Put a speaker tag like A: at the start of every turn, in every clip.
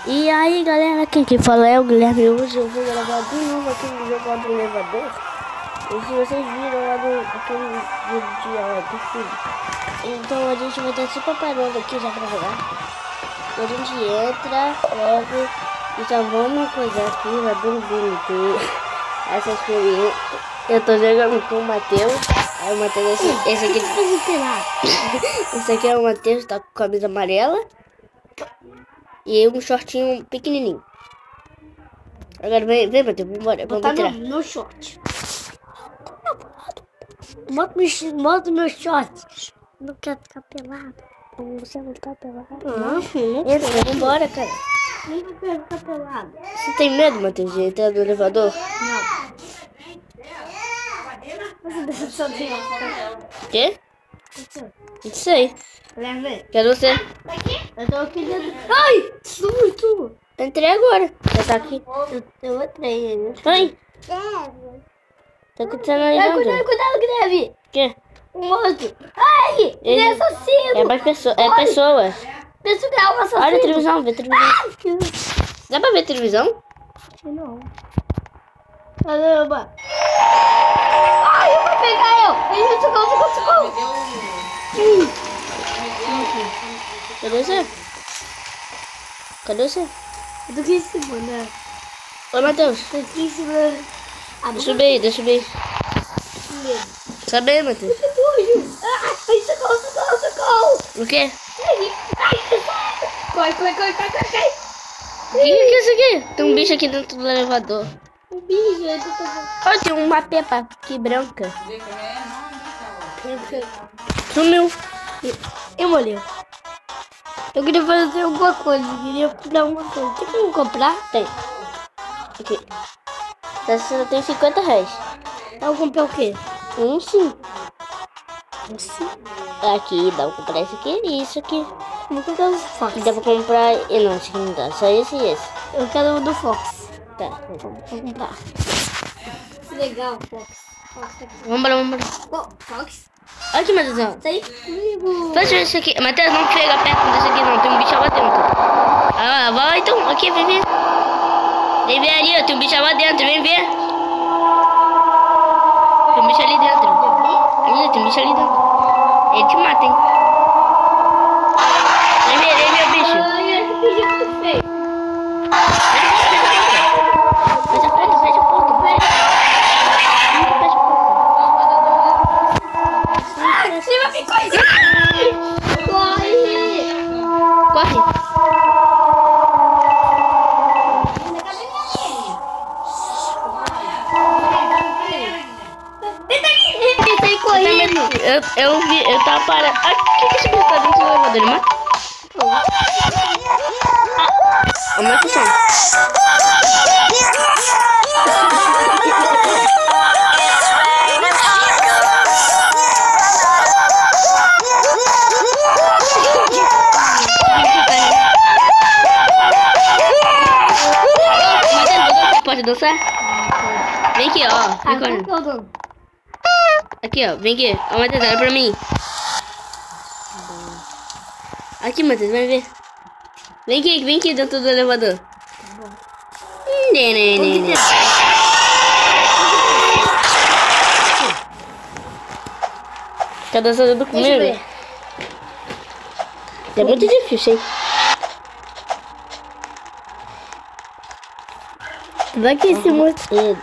A: E aí galera, quem fala é o Guilherme. Hoje eu vou gravar de novo aquele jogo do elevador. E se vocês viram lá aquele vídeo do filme, então a gente vai ter esse paparão aqui já pra jogar. A gente entra logo e já vamos coisar aqui, vai bem ter essa experiência. Eu tô jogando com o Matheus. Aí o Matheus, esse aqui esse aqui é o Matheus, tá com camisa amarela e um shortinho pequenininho. Agora vem Matheus, vambora, vamos tirar.
B: No short. Bota meu short. Não quero ficar pelado.
A: Você não tá pelado?
B: Não,
A: Entra, vambora, cara.
B: nem quero ficar pelado.
A: Você tem medo, Matheus, de entrar no elevador?
B: Não. Você deixa de sozinho.
A: Quê? Não sei.
B: Leve.
A: Quero você.
B: Eu tô aqui dentro. Ai! Tu.
A: Eu entrei agora. Já tá aqui.
B: Eu entrei.
A: Ai, tá acontecendo aí, não?
B: Cuidado, Greve.
A: Quê?
B: Um monstro. Ai! Ele é assassino.
A: É mais pessoa. É pessoa.
B: Pensa que é um assassino.
A: Olha a televisão, vê televisão. Dá pra ver televisão?
B: Não. Caramba. Ai, eu vou pegar eu. Ele me socorro.
A: Cadê você? Cadê você?
B: Eu tô aqui em cima, né?
A: Oi, Matheus.
B: Tô aqui em cima.
A: Deixa eu ver aí, deixa eu ver. Sabe aí, Matheus?
B: Ai, socorro.
A: O quê?
B: Corre.
A: O que é isso aqui? Tem um bicho aqui dentro do elevador.
B: Um bicho, eu tô...
A: Olha, tem uma pepa aqui branca. Sumiu.
B: Eu molhei. Eu queria fazer alguma coisa, eu queria comprar alguma coisa. Tem como comprar?
A: Tem. Aqui. Você tem 50 reais.
B: Eu comprei o quê?
A: Sim.
B: Sim.
A: Aqui, dá pra comprar isso aqui e isso aqui.
B: Eu vou comprar os Fox.
A: Dá pra comprar... Não, isso aqui não dá. Só esse e esse.
B: Eu quero o do Fox.
A: Tá.
B: Vou comprar. Legal, Fox.
A: Vambora.
B: Oh, Fox?
A: Olha aqui, Matheusão.
B: Tá aí comigo.
A: Fecha isso aqui. Matheus, não chega perto desse aqui não. Tem um bicho lá dentro. Ah, vai então. Aqui, vem ver. Vem ver ali, ó. Tem um bicho lá dentro. Vem ver. Tem um bicho ali dentro. Ali, tem um bicho ali dentro. Ele te mata, hein. Vem ver o bicho.
B: Ai, esse bicho é muito feio.
A: Fecha a porta.
B: Cima ficou isso.
A: Corre.
B: Ele tá correndo.
A: Eu tava parado. Ah, o que esse bicho tá dentro do elevador? Ele mata? Aumenta o som. Pode dançar? Vem aqui, ó. Vem correndo. Aqui, ó. Vem aqui. Ó, Matheus, olha pra mim. Aqui, Matheus, vai ver. Vem aqui dentro do elevador. Tá dançando comigo? É muito difícil, hein?
B: Vai que esse monstro.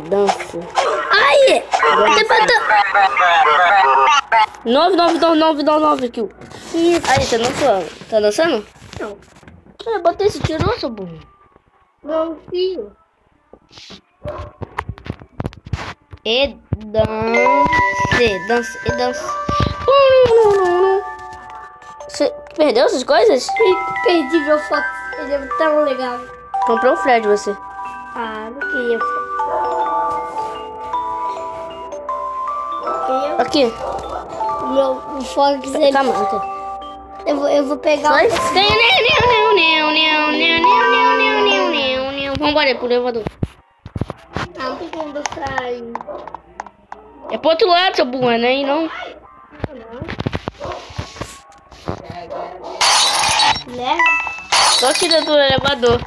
A: Dança.
B: Ai! Você bateu.
A: 9 kill. Aí, tá dançando? Tá dançando?
B: Não.
A: Eu botei esse tiro, seu burro.
B: Não, filho.
A: E dança. Você perdeu essas coisas?
B: Perdi meu Fox. Ele é tão legal.
A: Comprou o Fred, você.
B: Ah, não queria.
A: Aqui.
B: O Fox, ele...
A: Calma, Matheus.
B: Eu vou pegar
A: Vai.
B: o...
A: Vambora pro elevador.
B: Ah, não tem como sair.
A: É pro outro lado, seu burro, né? E não.
B: Né?
A: Só aqui dentro do elevador.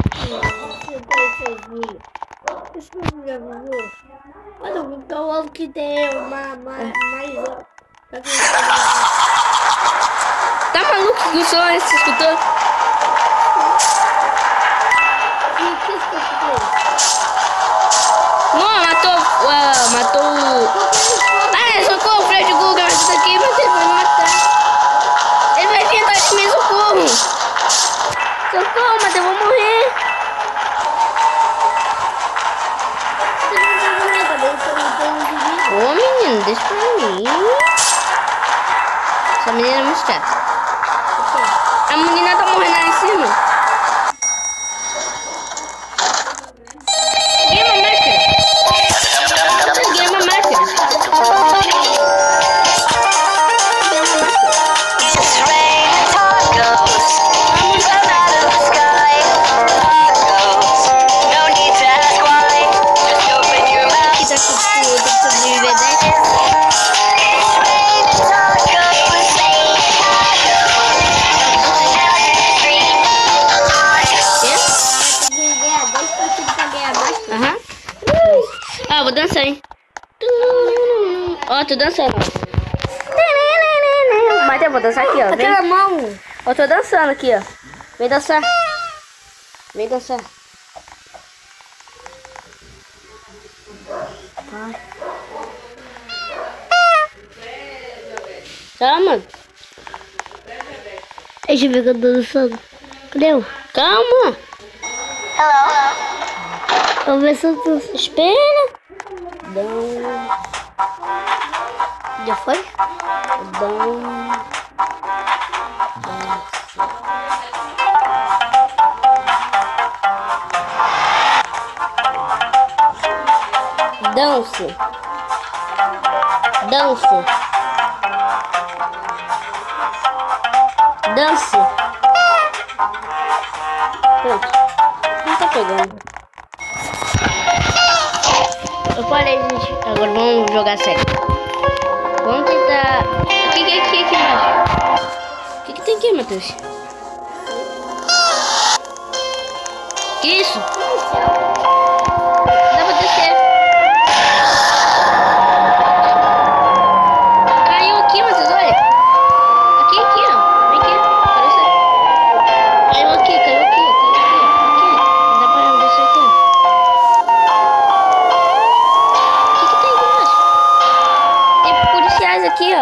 B: Olha, o ovo que tem mais.
A: Tá maluco que o som é esse? Escutou? Não, matou o... Ah, socorro, o Fred Guga, mas isso aqui, mas ele vai me matar. Ele vai vir atrás de mim, socorro. Socorro, mas eu vou morrer. Ô, menino, deixa pra mim. Essa menina é muito chata. A menina tá morrendo lá em cima. Peguei uma máscara. Peguei uma máscara. Ah, vou dançar, hein? Ó, tô dançando. Mas eu vou dançar aqui, ó.
B: Aquela mão.
A: Ó, tô dançando aqui, ó. Vem dançar. Vem dançar. Tá, mano.
B: Deixa eu ver que eu tô dançando. Cadê eu?
A: Calma.
B: Vou ver se eu tô...
A: Espera.
B: Já foi?
A: Dance. Dance. Dance. Pronto. Não tá pegando. Eu falei, gente. Agora vamos jogar sério. Vamos tentar... O que é aqui embaixo? O que tem aqui, Matheus? Que isso? Dá pra descer. Caiu aqui, Matheus, olha. Aqui, ó. Vem aqui. Cadê você? Caiu aqui, ó. Aqui. Dá pra descer aqui. O que tem aqui embaixo? Tem policiais aqui, ó.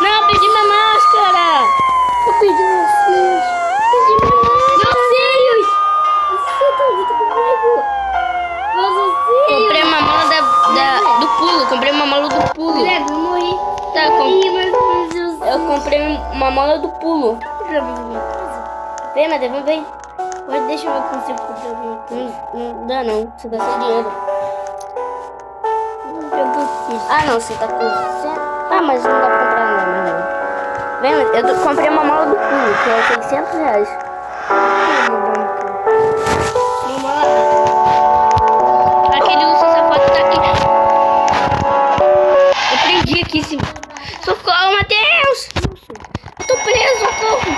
A: Não, perdi minha máscara.
B: Eu perdi meus fios.
A: Perdi minha máscara.
B: Meus fios! Você tá junto comigo? Meus fios!
A: Comprei uma mala do pulo. Comprei uma mala do pulo.
B: Eu morri.
A: Tá, eu comprei uma mala do pulo. Vem, Matheus, vem.
B: Mas deixa eu ver se eu consigo comprar alguma coisa.
A: Não dá não, você tá sem dinheiro.
B: Eu preciso.
A: Ah não, você tá com 100. Ah, mas não dá pra comprar não. Vem, eu comprei uma mala do pulo, que é 600 reais. Aquele urso safado tá aqui. Eu prendi aqui, sim. Socorro, Matheus! Eu tô preso, socorro!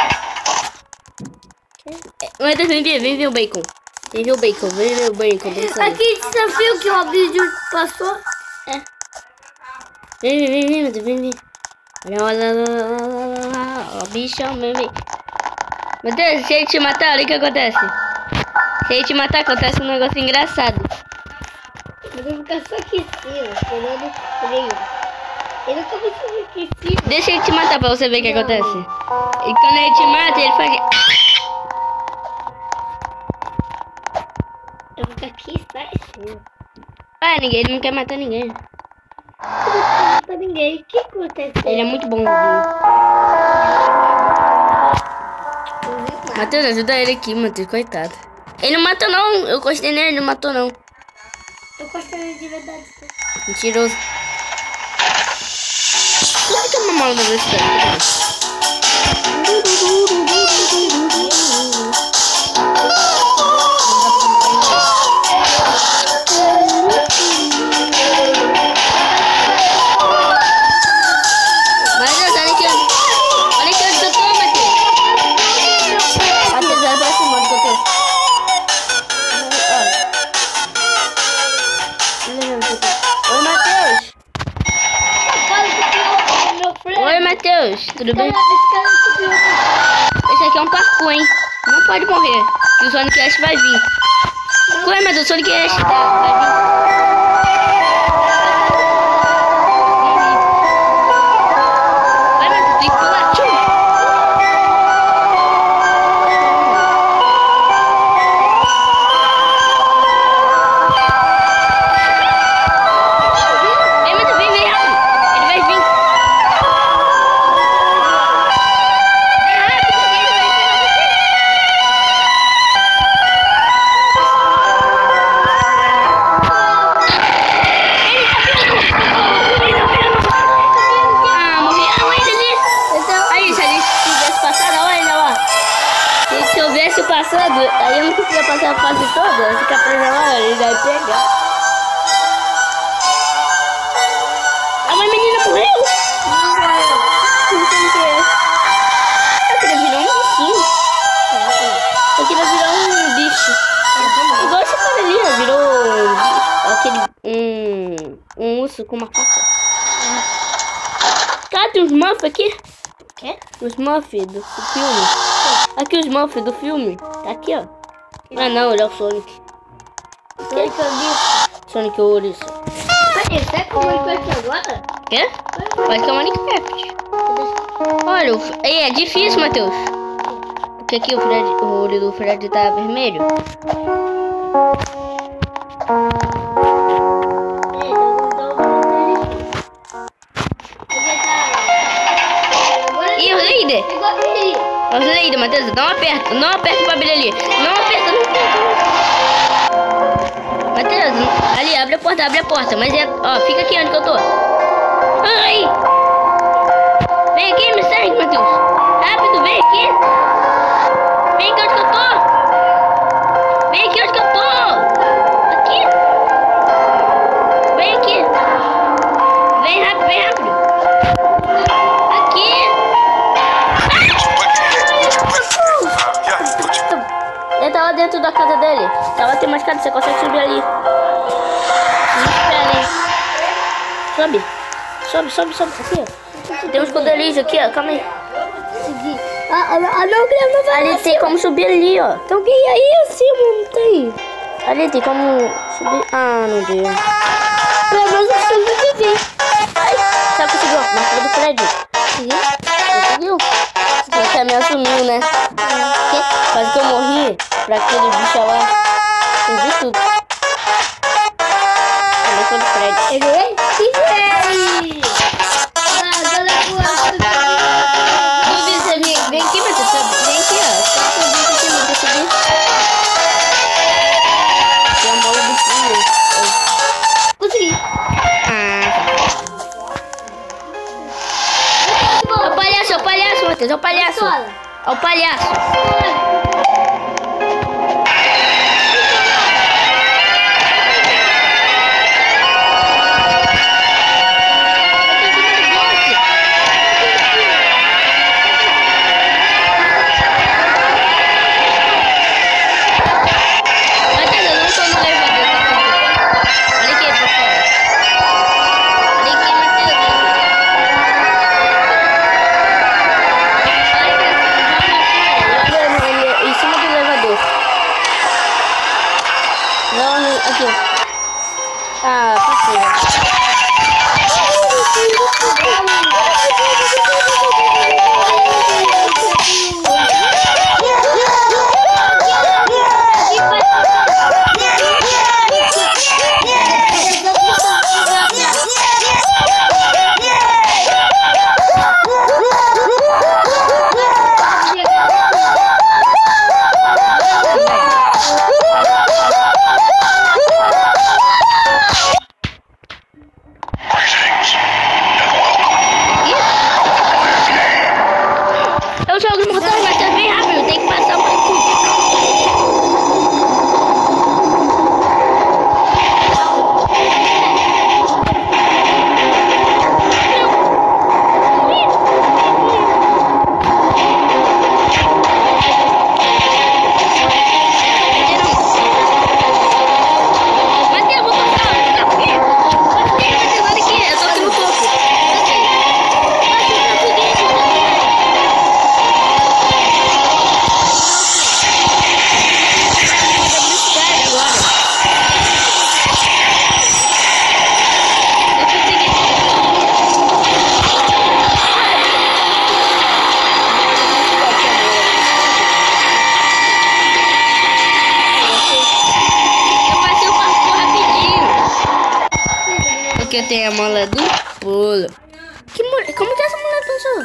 A: Matheus, vem ver o bacon. Vem ver o bacon,
B: Aquele desafio que o vídeo passou.
A: É. Vem, Matheus, vem. Olha, o bichão, vem. Matheus, se ele te matar, olha o que acontece. Se ele te matar, acontece um negócio engraçado.
B: Eu vou ficar só aqui em cima, esperando o frio. Ele nunca vai ser aqui em cima.
A: Deixa ele te matar pra você ver o que acontece. E quando ele te mata, ele faz...
B: Eu vou ficar aqui só em cima.
A: Ah, ele não quer matar ninguém.
B: Não mata ninguém. O que aconteceu?
A: Ele é muito bom. Matheus, ajuda ele aqui, Matheus, coitado. Ele não matou não, eu gostei nele, ele não matou não.
B: Eu gostei nele de verdade.
A: Mentiroso. Por que é uma mala da velocidade? tudo bem?
B: Esse cara subiu.
A: Esse aqui é um parkour, hein? Não pode morrer, que o Sonic Ash vai vir. Corre, mas o Sonic Ash vai vir. Vai, mas tu tem que pular. Tchum. Vem, mas vem rápido. Ele vai vir. Passando, aí eu não conseguia passar a fase toda, ficar presa lá, ele vai pegar. Ah, mas a menina morreu? Não morreu. Não sei o que é. Eu queria virar um bichinho. Eu queria virar um bicho. Igual esse cara ali, ó, virou aquele, um urso com uma faca. Cara, tem uns muffs aqui.
B: O quê?
A: Os muffs do filme. Aqui os muffs do filme. Tá aqui, ó. Ah, não, ele é o Sonic.
B: Sonic é o bicho.
A: Sonic é o ouriço.
B: Peraí, será que o Minecraft agora?
A: Quê? Pode que é o Minecraft. Olha, é difícil, Matheus. Porque aqui o olho do Fred tá vermelho. Ih, o líder! O líder, Matheus, não aperta o papel ali. Não aperta. Matheus, ali, abre a porta. Mas é, ó, fica aqui onde que eu tô. Ai! Vem aqui, me segue, Matheus. Rápido, vem aqui. Vem aqui onde que eu tô. Vem aqui onde que eu tô. Aqui. Vem aqui. Vem rápido. Aqui. Ele tava dentro da casa dele. Tava tem uma escada, você consegue subir ali. Não espera, hein? Sobe. Aqui, ó. Tem um esconderijo aqui, ó. Calma aí.
B: Não, Guilherme, não vai.
A: Ali tem como subir ali, ó.
B: Tem alguém aí acima, não tem?
A: Ali tem como subir. Ah, não deu.
B: Pelo menos eu sobrevivi.
A: Sabe que conseguiu? Marcou do Fred. Conseguiu? Você me assumiu, né? Quase que eu morri pra aquele bicho lá. Eu vi tudo. Marcou do Fred.
B: Ele?
A: Vem aqui, Matheus. Vem aqui, ó. Não consegui. Tem a mola do filho.
B: Consegui.
A: É o palhaço, Matheus. É o palhaço. É o palhaço. Aqui. Ah, passei. Eu jogo no motor, mas é bem rápido, tem que passar um pouquinho. que eu tenho a mola do pulo. Como que essa mulher dançou?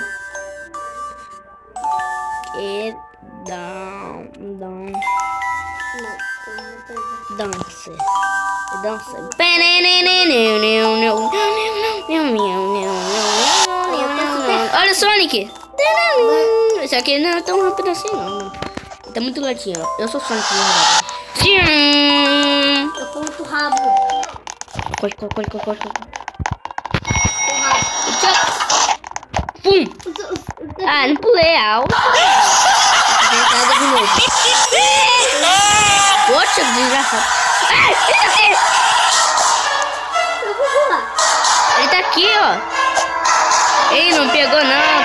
A: Dança. Olha o Sonic. Só que não é tão rápido assim, não. Tá muito lentinho. Eu sou Sonic. Sim.
B: Eu tô muito rápido.
A: Corre. Pum. Ah, não pulei alto. De novo. Poxa, desgraçado. Ai, ele tá aqui, ó. Ei, não pegou não.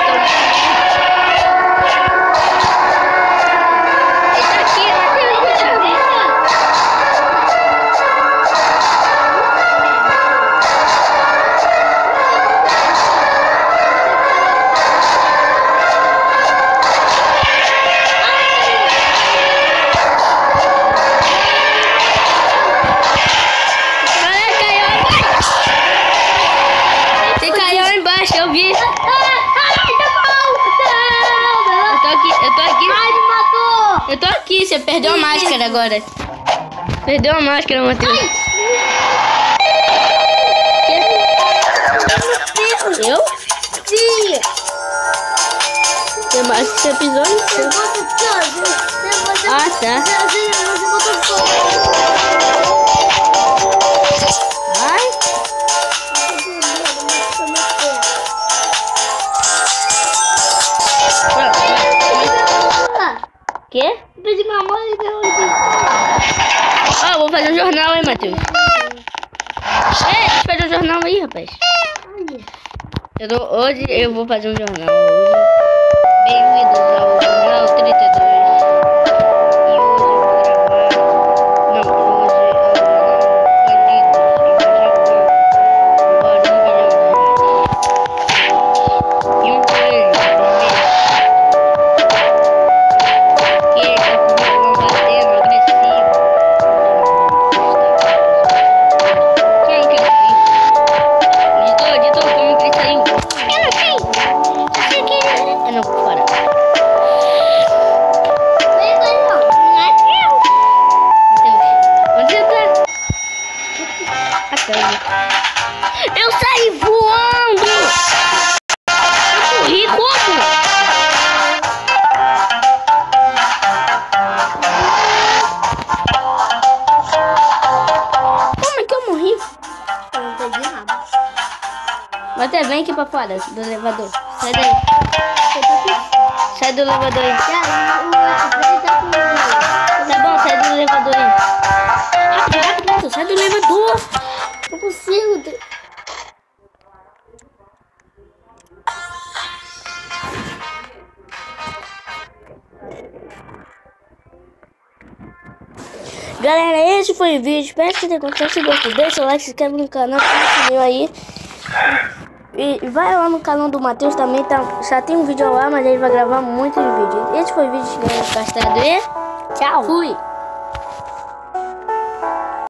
A: Eu vi. Eu tô aqui. Você perdeu a máscara agora. Perdeu a máscara, Matheus. Eu?
B: Sim.
A: Tem mais que você pisou? Ah, tá. Quê? Ó, vou fazer um jornal, hein, Matheus? Deixa eu fazer um jornal aí, rapaz. Hoje eu vou fazer um jornal. Bem-vindos ao Jornal 32. E hoje eu vou gravar. Não, hoje é o Bandidos e Vagabundos. Agora 1 milhão de reais. E um coelho vermelho. Que tá com o violão batendo agressivo. Como que ele saiu? Editor, como que ele saiu? Eu não sei. Eu não vou fora. Onde você tá? Eu saí voando! Eu corri como? Como é que eu morri?
B: Eu não entendi nada.
A: Mas até vem aqui pra fora do elevador. Sai daí. Sai do elevador aí. Tá bom, sai do elevador aí. Rápido, sai do elevador.
B: Não consigo.
A: Galera, esse foi o vídeo. Espero que tenha gostado. Se gostou, deixa o like, se inscreve no canal, ativa o sininho aí. E vai lá no canal do Matheus também, tá? Já tem um vídeo lá, mas ele vai gravar muitos vídeos. Esse foi o vídeo de Castrado e tchau! Fui!